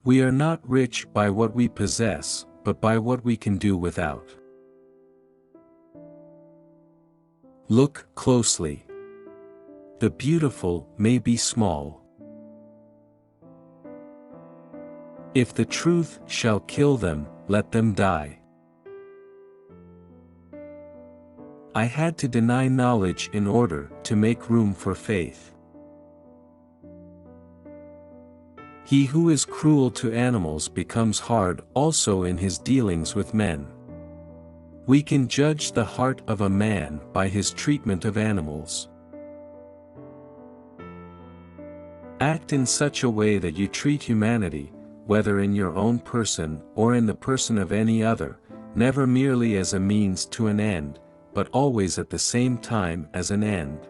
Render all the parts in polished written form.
We are not rich by what we possess, but by what we can do without. Look closely. The beautiful may be small. If the truth shall kill them, let them die. I had to deny knowledge in order to make room for faith. He who is cruel to animals becomes hard also in his dealings with men. We can judge the heart of a man by his treatment of animals. Act in such a way that you treat humanity, whether in your own person or in the person of any other, never merely as a means to an end, but always at the same time as an end.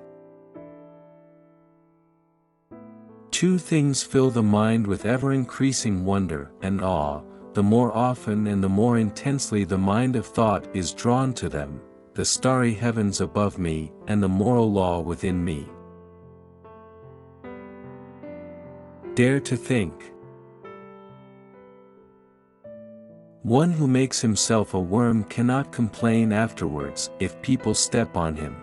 Two things fill the mind with ever-increasing wonder and awe, the more often and the more intensely the mind of thought is drawn to them, the starry heavens above me and the moral law within me. Dare to think. One who makes himself a worm cannot complain afterwards if people step on him.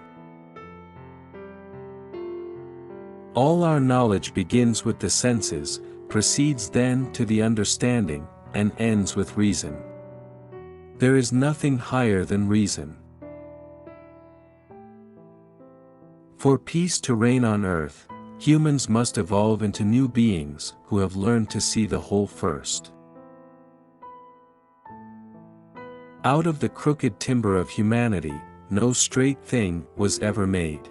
All our knowledge begins with the senses, proceeds then to the understanding, and ends with reason. There is nothing higher than reason. For peace to reign on earth, humans must evolve into new beings who have learned to see the whole first. Out of the crooked timber of humanity, no straight thing was ever made.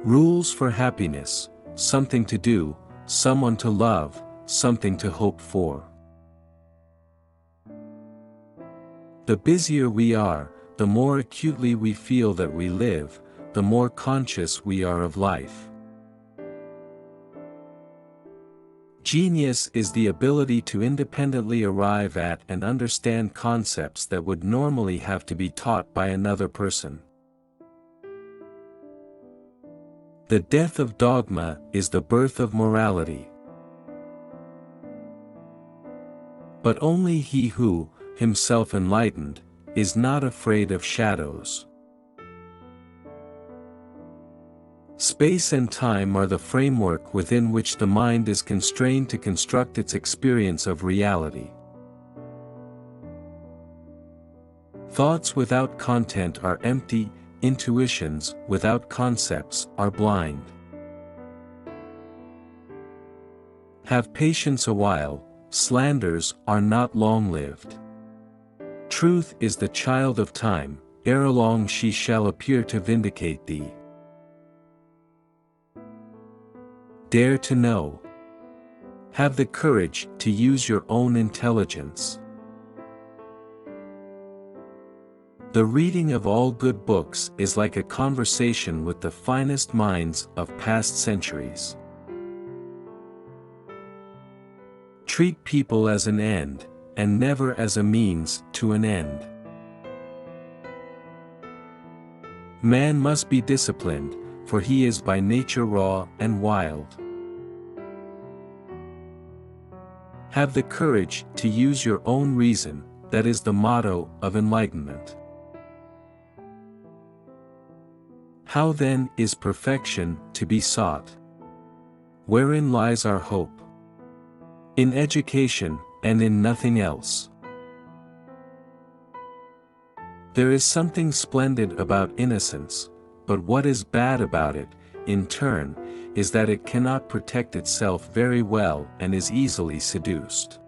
Rules for happiness, something to do, someone to love, something to hope for. The busier we are, the more acutely we feel that we live, the more conscious we are of life. Genius is the ability to independently arrive at and understand concepts that would normally have to be taught by another person. The death of dogma is the birth of morality. But only he who, himself enlightened, is not afraid of shadows. Space and time are the framework within which the mind is constrained to construct its experience of reality. Thoughts without content are empty, intuitions without concepts are blind. Have patience a while, slanders are not long-lived. Truth is the child of time, ere long she shall appear to vindicate thee. Dare to know. Have the courage to use your own intelligence. The reading of all good books is like a conversation with the finest minds of past centuries. Treat people as an end, and never as a means to an end. Man must be disciplined, for he is by nature raw and wild. Have the courage to use your own reason, that is the motto of enlightenment. How then is perfection to be sought? Wherein lies our hope? In education, and in nothing else. There is something splendid about innocence, but what is bad about it, in turn, is that it cannot protect itself very well and is easily seduced.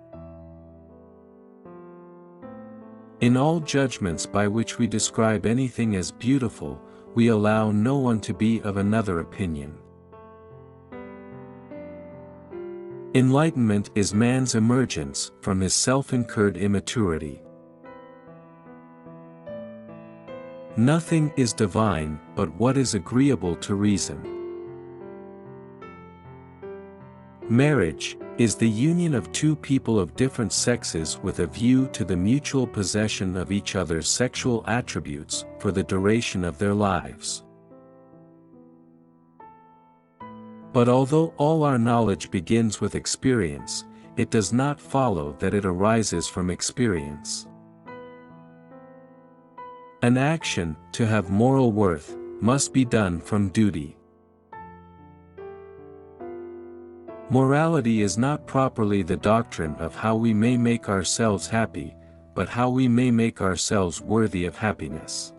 In all judgments by which we describe anything as beautiful, we allow no one to be of another opinion. Enlightenment is man's emergence from his self-incurred immaturity. Nothing is divine but what is agreeable to reason. Marriage is the union of two people of different sexes with a view to the mutual possession of each other's sexual attributes for the duration of their lives. But although all our knowledge begins with experience, it does not follow that it arises from experience. An action, to have moral worth, must be done from duty. Morality is not properly the doctrine of how we may make ourselves happy, but how we may make ourselves worthy of happiness.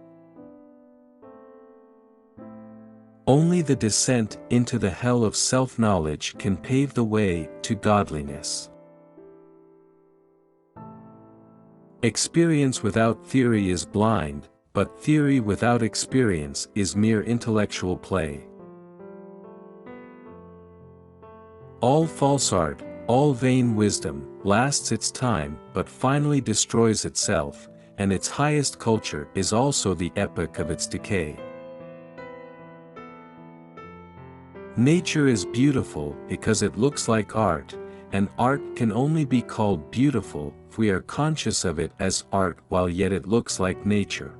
Only the descent into the hell of self-knowledge can pave the way to godliness. Experience without theory is blind, but theory without experience is mere intellectual play. All false art, all vain wisdom, lasts its time but finally destroys itself, and its highest culture is also the epoch of its decay. Nature is beautiful because it looks like art, and art can only be called beautiful if we are conscious of it as art while yet it looks like nature.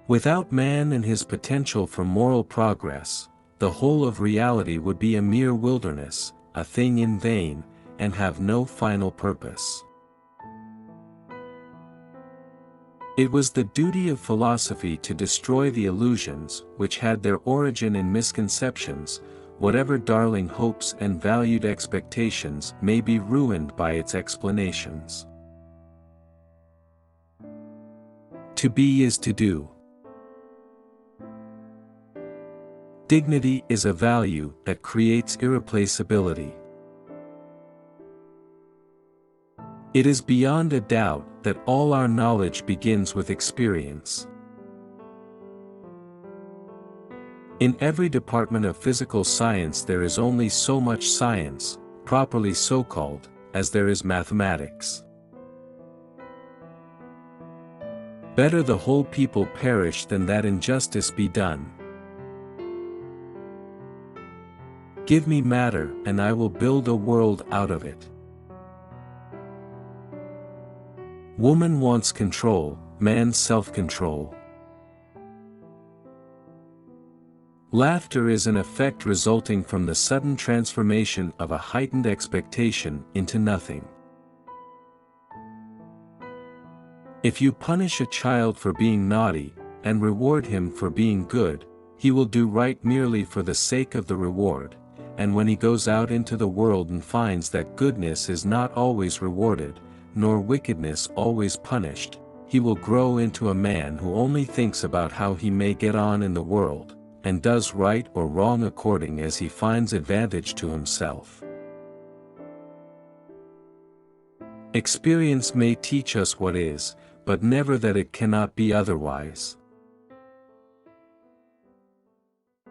Without man and his potential for moral progress, the whole of reality would be a mere wilderness, a thing in vain, and have no final purpose. It was the duty of philosophy to destroy the illusions which had their origin in misconceptions, whatever darling hopes and valued expectations may be ruined by its explanations. To be is to do. Dignity is a value that creates irreplaceability. It is beyond a doubt that all our knowledge begins with experience. In every department of physical science there is only so much science, properly so-called, as there is mathematics. Better the whole people perish than that injustice be done. Give me matter and I will build a world out of it. Woman wants control, man self-control. Laughter is an effect resulting from the sudden transformation of a heightened expectation into nothing. If you punish a child for being naughty, and reward him for being good, he will do right merely for the sake of the reward, and when he goes out into the world and finds that goodness is not always rewarded, nor wickedness always punished, he will grow into a man who only thinks about how he may get on in the world, and does right or wrong according as he finds advantage to himself. Experience may teach us what is, but never that it cannot be otherwise.